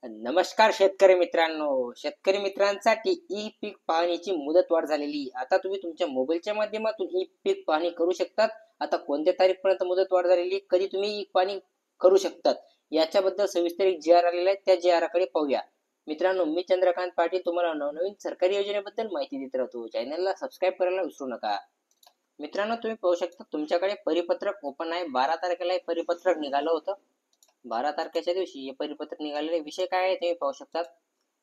नमस्कार शेतकरी मित्रांनो. शेतकरी मित्रांसाठी ई पीक पाहणीची मुदतवाढ झालेली. आता तुम्ही तुमच्या मोबाईलच्या माध्यमातून ई पीक पाहणी करू शकतात. आता कोणत्या तारीखपर्यंत मुदतवाढ झालेली, कधी तुम्ही ई पाहणी करू शकतात, याच्याबद्दल सविस्तर एक जी आर आलेला आहे. त्या जी आर कडे पाहूया. मित्रांनो, मी चंद्रकांत पाटील तुम्हाला नवनवीन सरकारी योजनेबद्दल माहिती देत राहतो. चॅनलला सबस्क्राईब करायला विसरू नका. मित्रांनो, तुम्ही पाहू शकता तुमच्याकडे परिपत्रक ओपन आहे. 12 तारखेला हे परिपत्रक निघालं होतं. 12 तारखेच्या दिवशी हे परिपत्रक निघालेले. विषय काय आहे तुम्ही पाहू शकता.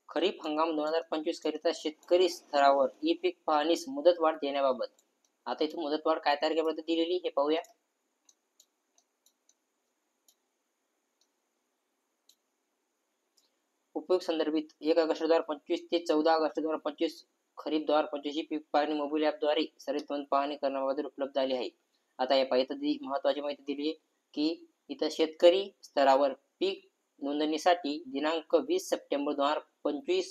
खरीप हंगाम 2025 करिता शेतकरी स्तरावर ई पीक पाहणीस मुदतवाढ देण्याबाबत. आता इथे मुदतवाढ काय तारखेपर्यंत दिलेली हे पाहूया. उपयोग संदर्भित 1 ऑगस्ट 2025 ते 14 ऑगस्ट 2025 खरीप 2025 ही पीक पाहणी मोबाईल ॲपद्वारे सरितवन पाहणी करण्याबद्दल उपलब्ध झाली आहे. आता या पाहिजे महत्वाची माहिती दिली आहे की इथं शेतकरी स्तरावर पीक नोंदणीसाठी दिनांक 20 सप्टेंबर 2025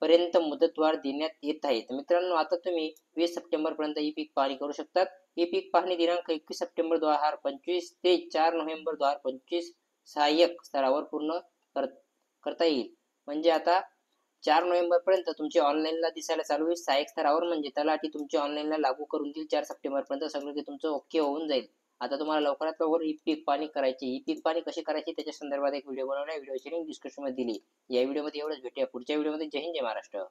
पर्यंत मुदतवाढ देण्यात येत आहे. तर मित्रांनो, आता तुम्ही 20 सप्टेंबर पर्यंत ई पीक पाहणी करू शकतात. ई पीक पाहणी दिनांक 21 सप्टेंबर 2025 ते 4 नोव्हेंबर 2025 सहाय्यक स्तरावर पूर्ण करता येईल. म्हणजे आता 4 नोव्हेंबर पर्यंत तुमची ऑनलाईनला दिसायला चालू होईल. सहाय्यक स्तरावर म्हणजे तलाठी तुमची ऑनलाईनला लागू करून देईल. 4 सप्टेंबर पर्यंत सगळं ते तुमचं ओके होऊन जाईल. आता तुम्हाला लवकरात लवकर ई पीक पाहणी करायची. ई पीक पाहणी कशी करायची त्याच्या संदर्भात एक व्हिडिओ बनवला आहे. व्हिडिओची लिंक डिस्क्रिप्शनमध्ये दिली. या व्हिडिओमध्ये एवढंच. भेटूया पुढच्या व्हिडिओमध्ये. जय हिंद, जय महाराष्ट्र.